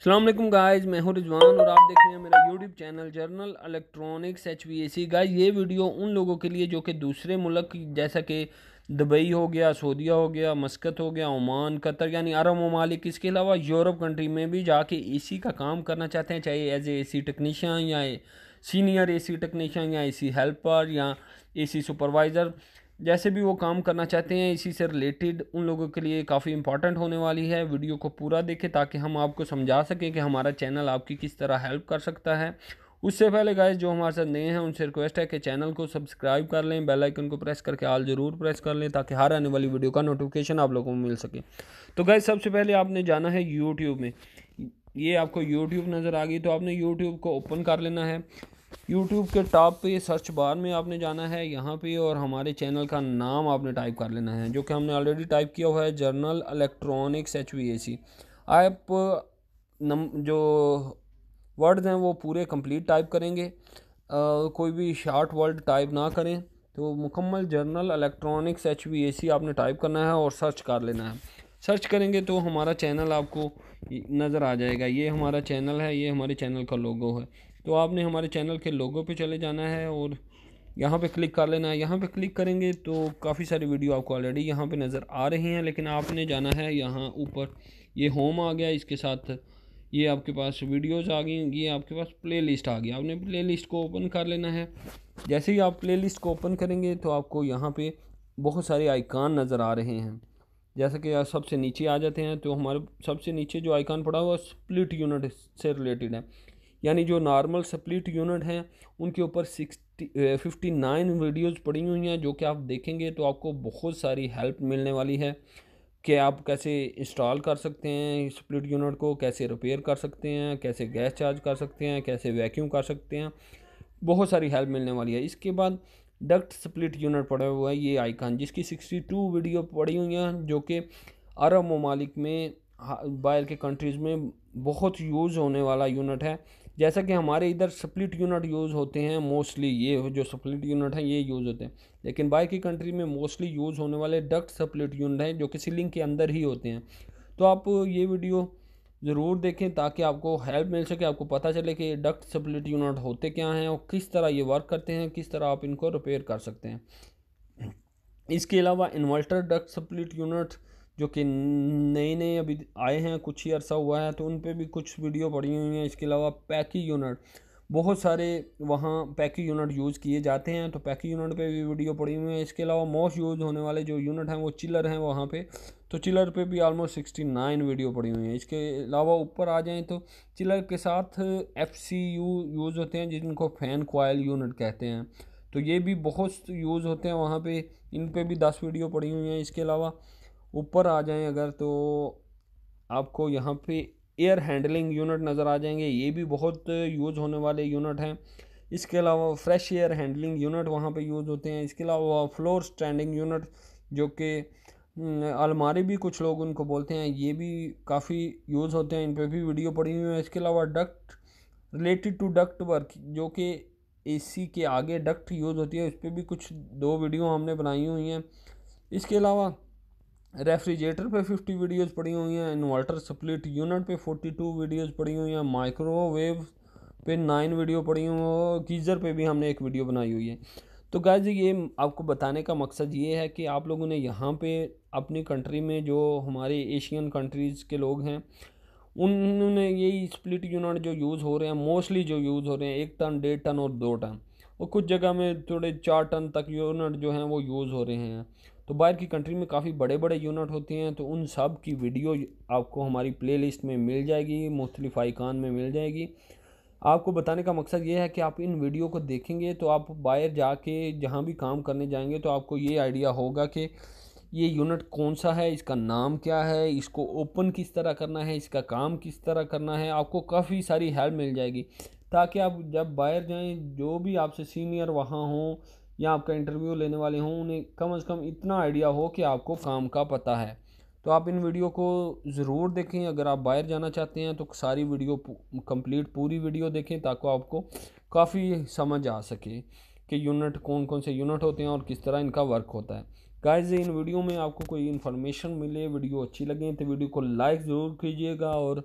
अस्सलाम वालेकुम गाइस, मैं हूं रिजवान और आप देख रहे हैं मेरा YouTube channel journal electronics HVAC। Guys ये वीडियो उन लोगों के लिए जो कि दूसरे मुल्क जैसा कि दुबई हो गया, सऊदीया हो गया, मस्कत हो गया, ओमान, कतर यानी अरब ममालिक, इसके अलावा यूरोप कंट्री में भी जाके एसी का काम करना चाहते हैं, चाहे एज ए एसी टेक्नीशियन या सीनियर एसी टेक्नीशियन या एसी हेल्पर या एसी सुपरवाइज़र, जैसे भी वो काम करना चाहते हैं इसी से रिलेटेड, उन लोगों के लिए काफ़ी इंपॉर्टेंट होने वाली है। वीडियो को पूरा देखें ताकि हम आपको समझा सकें कि हमारा चैनल आपकी किस तरह हेल्प कर सकता है। उससे पहले गाइस जो हमारे साथ नए हैं उनसे रिक्वेस्ट है कि चैनल को सब्सक्राइब कर लें, बेल आइकन को प्रेस करके ऑल ज़रूर प्रेस कर लें ताकि हर आने वाली वीडियो का नोटिफिकेशन आप लोगों को मिल सके। तो गाइस सबसे पहले आपने जाना है यूट्यूब में। ये आपको यूट्यूब नज़र आ गई तो आपने यूट्यूब को ओपन कर लेना है। यूट्यूब के टॉप पे सर्च बार में आपने जाना है यहाँ पे और हमारे चैनल का नाम आपने टाइप कर लेना है, जो कि हमने ऑलरेडी टाइप किया हुआ है, जर्नल इलेक्ट्रॉनिक्स HVAC। आप जो वर्ड्स हैं वो पूरे कंप्लीट टाइप करेंगे, कोई भी शॉर्ट वर्ड टाइप ना करें। तो मुकम्मल जर्नल इलेक्ट्रॉनिक्स HVAC आपने टाइप करना है और सर्च कर लेना है। सर्च करेंगे तो हमारा चैनल आपको नज़र आ जाएगा। ये हमारा चैनल है, ये हमारे चैनल का लोगो है। तो आपने हमारे चैनल के लोगो पे चले जाना है और यहाँ पे क्लिक कर लेना है। यहाँ पे क्लिक करेंगे तो काफ़ी सारी वीडियो आपको ऑलरेडी यहाँ पे नज़र आ रही हैं, लेकिन आपने जाना है यहाँ ऊपर, ये होम आ गया, इसके साथ ये आपके पास वीडियोज़ आ गई, ये आपके पास प्लेलिस्ट आ गई। आपने प्लेलिस्ट को ओपन कर लेना है। जैसे ही आप प्लेलिस्ट को ओपन करेंगे तो आपको यहाँ पे बहुत सारे आइकान नज़र आ रहे हैं। जैसे कि आप सबसे नीचे आ जाते हैं तो हमारे सबसे नीचे जो आइकॉन पड़ा हुआ स्प्लिट यूनिट से रिलेटेड है, यानी जो नॉर्मल स्प्लिट यूनिट हैं उनके ऊपर 59 वीडियोज़ पड़ी हुई हैं, जो कि आप देखेंगे तो आपको बहुत सारी हेल्प मिलने वाली है कि आप कैसे इंस्टॉल कर सकते हैं स्प्लिट यूनिट को, कैसे रिपेयर कर सकते हैं, कैसे गैस चार्ज कर सकते हैं, कैसे वैक्यूम कर सकते हैं। बहुत सारी हेल्प मिलने वाली है। इसके बाद डक्ट स्प्लिट यूनिट पड़ा हुआ है, ये आइकन जिसकी 62 वीडियो पड़ी हुई हैं, जो कि अरब ममालिक में, बाहर के कंट्रीज़ में बहुत यूज़ होने वाला यूनिट है। जैसा कि हमारे इधर स्प्लिट यूनिट यूज़ होते हैं मोस्टली, ये जो स्प्लिट यूनिट है ये यूज़ होते हैं, लेकिन बाहर की कंट्री में मोस्टली यूज़ होने वाले डक्ट स्प्लिट यूनिट हैं जो कि सीलिंग के अंदर ही होते हैं। तो आप ये वीडियो ज़रूर देखें ताकि आपको हेल्प मिल सके, आपको पता चले कि डक्ट स्प्लिट यूनिट होते क्या हैं और किस तरह ये वर्क करते हैं, किस तरह आप इनको रिपेयर कर सकते हैं। इसके अलावा इन्वर्टर डक्ट स्प्लिट यूनिट जो कि नए नए अभी आए हैं, कुछ ही अरसा हुआ है, तो उन पे भी कुछ वीडियो पड़ी हुई हैं। इसके अलावा पैकी यूनिट, बहुत सारे वहाँ पैकी यूनिट यूज़ किए जाते हैं, तो पैकी यूनिट पे भी वीडियो पड़ी हुई है। इसके अलावा मोस्ट यूज़ होने वाले जो यूनिट हैं वो चिलर हैं वहाँ पे, तो चिलर पे भी ऑलमोस्ट 69 वीडियो पड़ी हुई हैं। इसके अलावा ऊपर आ जाएँ तो चिलर के साथ FCU यूज़ होते हैं जिनको फ़ैन कॉयल यूनिट कहते हैं, तो ये भी बहुत यूज़ होते हैं वहाँ पे, इन पे भी 10 वीडियो पड़ी हुई हैं। इसके अलावा ऊपर आ जाएं अगर तो आपको यहाँ पे एयर हैंडलिंग यूनिट नज़र आ जाएंगे, ये भी बहुत यूज़ होने वाले यूनिट हैं। इसके अलावा फ्रेश एयर हैंडलिंग यूनिट वहाँ पे यूज़ होते हैं। इसके अलावा फ्लोर स्टैंडिंग यूनिट जो कि अलमारी भी कुछ लोग उनको बोलते हैं, ये भी काफ़ी यूज़ होते हैं, इन पर भी वीडियो पड़ी हुई है। इसके अलावा duct related to duct work जो कि AC के आगे डक्ट यूज़ होती है, उस पर भी कुछ 2 वीडियो हमने बनाई हुई हैं। इसके अलावा रेफ्रिजरेटर पे 50 वीडियोस पड़ी हुई हैं, इन्वर्टर स्प्लिट यूनिट पे 42 वीडियोस पड़ी हुई हैं, माइक्रोवेव पे 9 वीडियो पड़ी हुई हैं, गीज़र पे भी हमने एक वीडियो बनाई हुई है। तो गाइस ये आपको बताने का मकसद ये है कि आप लोगों ने यहाँ पे अपनी कंट्री में जो हमारे एशियन कंट्रीज़ के लोग हैं उन्होंने यही स्प्लिट यूनिट जो यूज़ हो रहे हैं, मोस्टली जो यूज़ हो रहे हैं 1 टन, 1.5 टन और 2 टन, और कुछ जगह में थोड़े 4 टन तक यूनिट जो हैं वो यूज़ हो रहे हैं। तो बाहर की कंट्री में काफ़ी बड़े बड़े यूनिट होते हैं, तो उन सब की वीडियो आपको हमारी प्लेलिस्ट में मिल जाएगी, मुख्तलिफ आइकान में मिल जाएगी। आपको बताने का मकसद ये है कि आप इन वीडियो को देखेंगे तो आप बाहर जाके जहाँ भी काम करने जाएंगे तो आपको ये आइडिया होगा कि ये यूनिट कौन सा है, इसका नाम क्या है, इसको ओपन किस तरह करना है, इसका काम किस तरह करना है। आपको काफ़ी सारी हेल्प मिल जाएगी ताकि आप जब बाहर जाएं, जो भी आपसे सीनियर वहाँ हों या आपका इंटरव्यू लेने वाले हों, उन्हें कम से कम इतना आइडिया हो कि आपको काम का पता है। तो आप इन वीडियो को ज़रूर देखें। अगर आप बाहर जाना चाहते हैं तो सारी वीडियो कंप्लीट पूरी वीडियो देखें ताकि आपको काफ़ी समझ आ सके कि यूनिट कौन कौन से यूनिट होते हैं और किस तरह इनका वर्क होता है। गाइस इन वीडियो में आपको कोई इन्फॉर्मेशन मिले, वीडियो अच्छी लगे तो वीडियो को लाइक ज़रूर कीजिएगा और